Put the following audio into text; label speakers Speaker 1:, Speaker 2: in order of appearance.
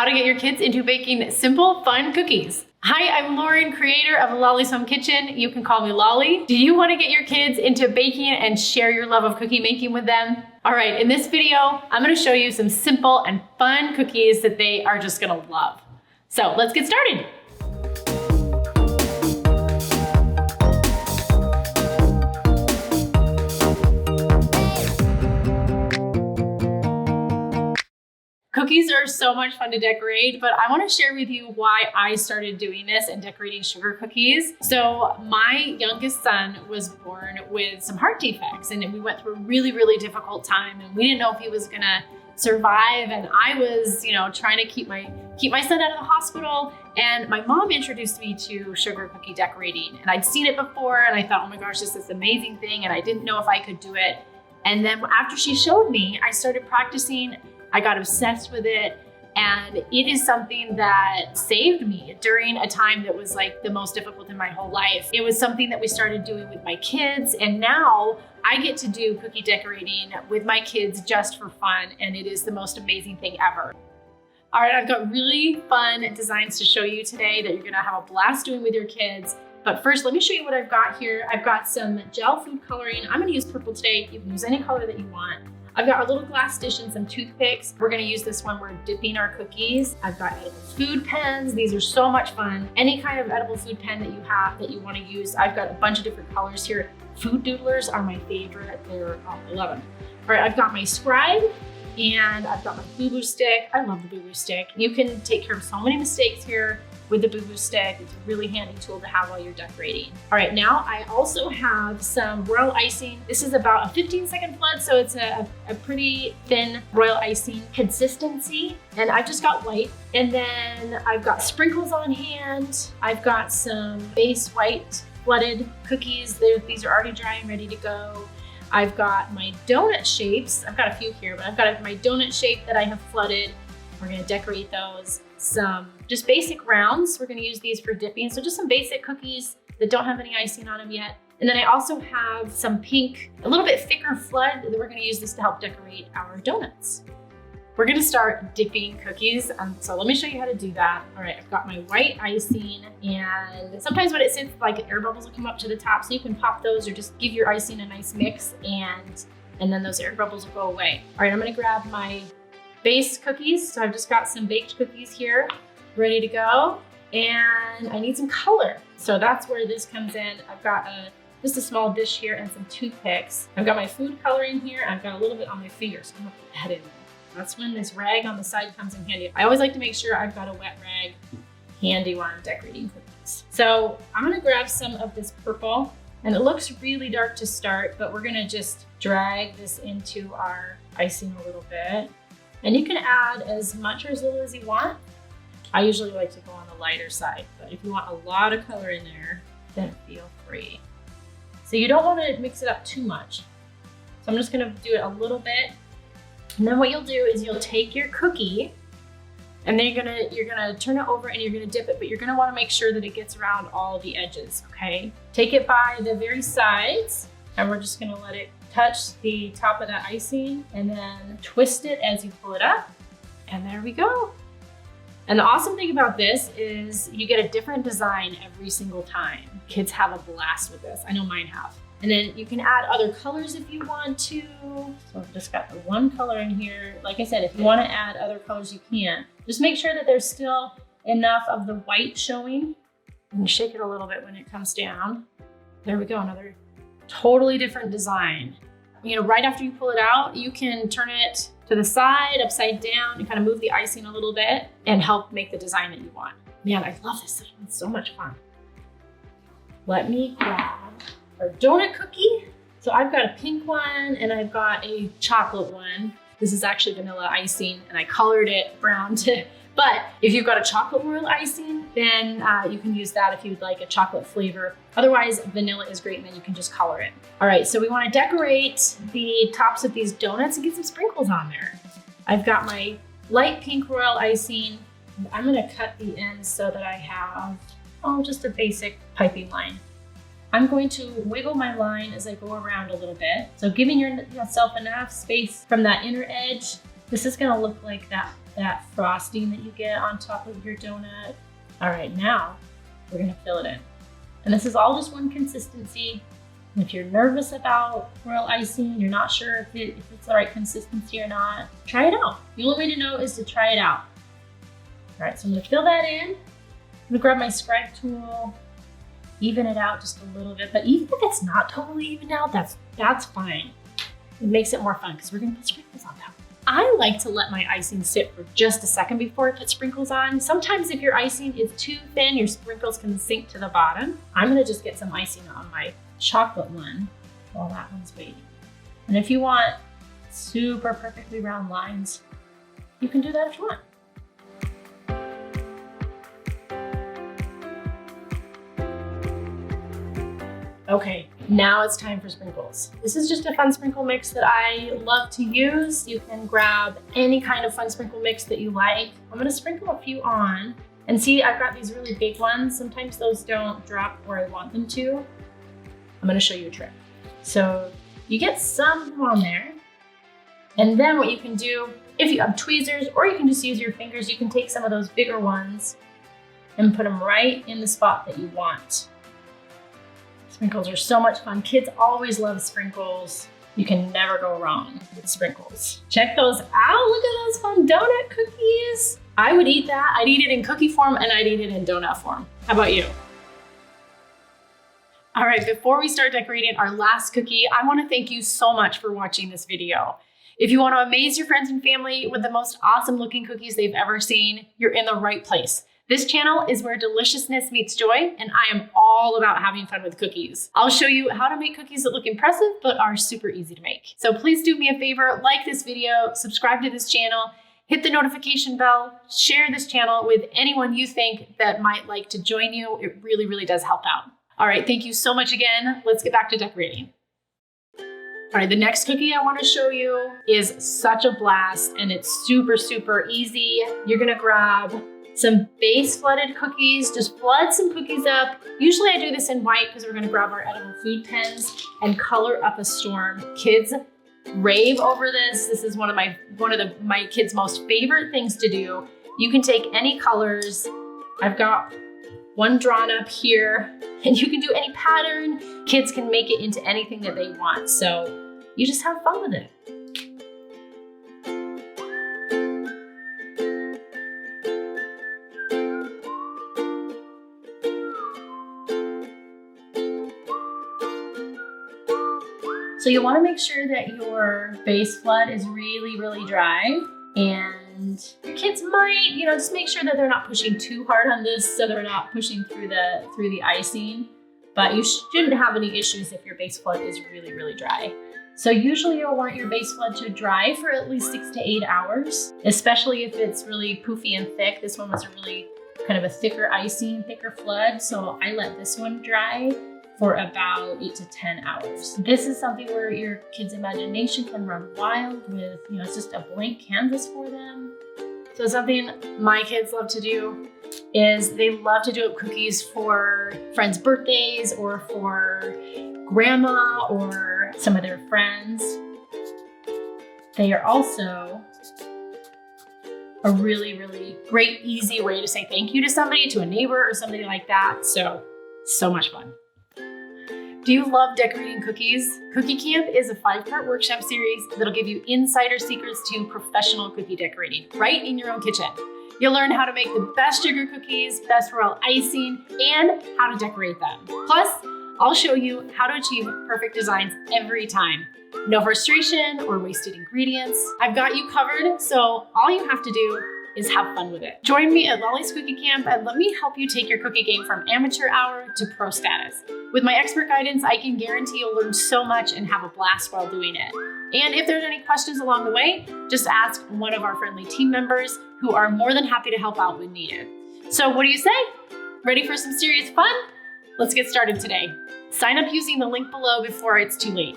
Speaker 1: How to get your kids into baking simple, fun cookies. Hi, I'm Lauren, creator of Lolly's Home Kitchen. You can call me Lolly. Do you want to get your kids into baking and share your love of cookie making with them? All right, in this video, I'm going to show you some simple and fun cookies that they are just going to love. So let's get started. Cookies are so much fun to decorate, but I want to share with you why I started doing this and decorating sugar cookies. So my youngest son was born with some heart defects, and we went through a really difficult time, and we didn't know if he was gonna survive. And I was, trying to keep my son out of the hospital. And my mom introduced me to sugar cookie decorating, and I'd seen it before, and I thought, oh my gosh, this is this amazing thing, and I didn't know if I could do it. And then after she showed me, I started practicing. I got obsessed with it, and it is something that saved me during a time that was like the most difficult in my whole life. It was something that we started doing with my kids, and now I get to do cookie decorating with my kids just for fun, and it is the most amazing thing ever. All right, I've got really fun designs to show you today that you're gonna have a blast doing with your kids. But first, let me show you what I've got here. I've got some gel food coloring. I'm gonna use purple today. You can use any color that you want. I've got a little glass dish and some toothpicks. We're gonna use this when we're dipping our cookies. I've got edible food pens. These are so much fun. Any kind of edible food pen that you have that you wanna use. I've got a bunch of different colors here. Food doodlers are my favorite. I love them. All right, I've got my scribe, and I've got my boo-boo stick. I love the boo-boo stick. You can take care of so many mistakes here with the boo-boo stick. It's a really handy tool to have while you're decorating. All right, now I also have some royal icing. This is about a 15-second flood, so it's a pretty thin royal icing consistency. And I've just got white. And then I've got sprinkles on hand. I've got some base white flooded cookies. These are already dry and ready to go. I've got my donut shapes. I've got a few here, but I've got my donut shape that I have flooded. We're gonna decorate those. Some just basic rounds. We're gonna use these for dipping. So just some basic cookies that don't have any icing on them yet. And then I also have some pink, a little bit thicker flood that we're gonna use this to help decorate our donuts. We're gonna start dipping cookies. So let me show you how to do that. All right, I've got my white icing, and sometimes when it sits, like air bubbles will come up to the top, so you can pop those or just give your icing a nice mix, and then those air bubbles will go away. All right, I'm gonna grab my base cookies. So I've just got some baked cookies here ready to go, and I need some color. So that's where this comes in. I've got just a small dish here and some toothpicks. I've got my food coloring here. I've got a little bit on my fingers, so I'm gonna put that in there. That's when this rag on the side comes in handy. I always like to make sure I've got a wet rag handy while I'm decorating cookies. So I'm gonna grab some of this purple, and it looks really dark to start, but we're gonna just drag this into our icing a little bit. And you can add as much or as little as you want. I usually like to go on the lighter side, but if you want a lot of color in there, then feel free. So you don't want to mix it up too much. So I'm just gonna do it a little bit. And then what you'll do is you'll take your cookie, and then you're gonna turn it over and you're gonna dip it, but you're gonna wanna make sure that it gets around all the edges, okay? Take it by the very sides, and we're just gonna let it touch the top of that icing, and then twist it as you pull it up, and there we go. And the awesome thing about this is you get a different design every single time. Kids have a blast with this. I know mine have. And then you can add other colors if you want to. So I've just got the one color in here. Like I said, if you want to add other colors, you can. Just make sure that there's still enough of the white showing. And shake it a little bit when it comes down. There we go, another totally different design. Right after you pull it out, you can turn it to the side, upside down, and kind of move the icing a little bit and help make the design that you want. Man, I love this. It's so much fun. Let me grab our donut cookie. So I've got a pink one and I've got a chocolate one. This is actually vanilla icing, and I colored it brown too. But if you've got a chocolate royal icing, then you can use that if you'd like a chocolate flavor. Otherwise, vanilla is great, and then you can just color it. All right, so we want to decorate the tops of these donuts and get some sprinkles on there. I've got my light pink royal icing. I'm gonna cut the ends so that I have, just a basic piping line. I'm going to wiggle my line as I go around a little bit. So giving yourself enough space from that inner edge. This is gonna look like that that frosting that you get on top of your donut. All right, now we're gonna fill it in. And this is all just one consistency. And if you're nervous about royal icing, you're not sure if it's the right consistency or not, try it out. The only way to know is to try it out. All right, so I'm gonna fill that in. I'm gonna grab my scribe tool, even it out just a little bit, but even if it's not totally even out, that's fine. It makes it more fun because we're gonna put sprinkles on top. I like to let my icing sit for just a second before I put sprinkles on. Sometimes if your icing is too thin, your sprinkles can sink to the bottom. I'm gonna just get some icing on my chocolate one while that one's waiting. And if you want super perfectly round lines, you can do that if you want. Okay, now it's time for sprinkles. This is just a fun sprinkle mix that I love to use. You can grab any kind of fun sprinkle mix that you like. I'm gonna sprinkle a few on, and see, I've got these really big ones. Sometimes those don't drop where I want them to. I'm gonna show you a trick. So you get some on there, and then what you can do, if you have tweezers, or you can just use your fingers, you can take some of those bigger ones and put them right in the spot that you want. Sprinkles are so much fun. Kids always love sprinkles. You can never go wrong with sprinkles. Check those out. Look at those fun donut cookies. I would eat that. I'd eat it in cookie form and I'd eat it in donut form. How about you? All right, before we start decorating our last cookie, I want to thank you so much for watching this video. If you want to amaze your friends and family with the most awesome looking cookies they've ever seen, you're in the right place. This channel is where deliciousness meets joy, and I am all about having fun with cookies. I'll show you how to make cookies that look impressive, but are super easy to make. So please do me a favor, like this video, subscribe to this channel, hit the notification bell, share this channel with anyone you think that might like to join you. It really, really does help out. All right, thank you so much again. Let's get back to decorating. All right, the next cookie I want to show you is such a blast, and it's super, super easy. You're gonna grab some base flooded cookies, just flood some cookies up. Usually I do this in white because we're gonna grab our edible food pens and color up a storm. Kids rave over this. This is one of my kids' most favorite things to do. You can take any colors. I've got one drawn up here, and you can do any pattern. Kids can make it into anything that they want. So you just have fun with it. So you want to make sure that your base flood is really, really dry, and your kids might, just make sure that they're not pushing too hard on this so they're not pushing through the icing, but you shouldn't have any issues if your base flood is really, really dry. So usually you'll want your base flood to dry for at least 6 to 8 hours, especially if it's really poofy and thick. This one was a really kind of a thicker icing, thicker flood, so I let this one dry for about 8 to 10 hours. This is something where your kids' imagination can run wild with, it's just a blank canvas for them. So something my kids love to do is they love to do up cookies for friends' birthdays or for grandma or some of their friends. They are also a really, really great, easy way to say thank you to somebody, to a neighbor or somebody like that. So much fun. Do you love decorating cookies? Cookie Camp is a 5-part workshop series that'll give you insider secrets to professional cookie decorating right in your own kitchen. You'll learn how to make the best sugar cookies, best royal icing, and how to decorate them. Plus, I'll show you how to achieve perfect designs every time. No frustration or wasted ingredients. I've got you covered, so all you have to do is have fun with it. Join me at Lolly's Cookie Camp and let me help you take your cookie game from amateur hour to pro status. With my expert guidance, I can guarantee you'll learn so much and have a blast while doing it. And if there's any questions along the way, just ask one of our friendly team members who are more than happy to help out when needed. So what do you say? Ready for some serious fun? Let's get started today. Sign up using the link below before it's too late.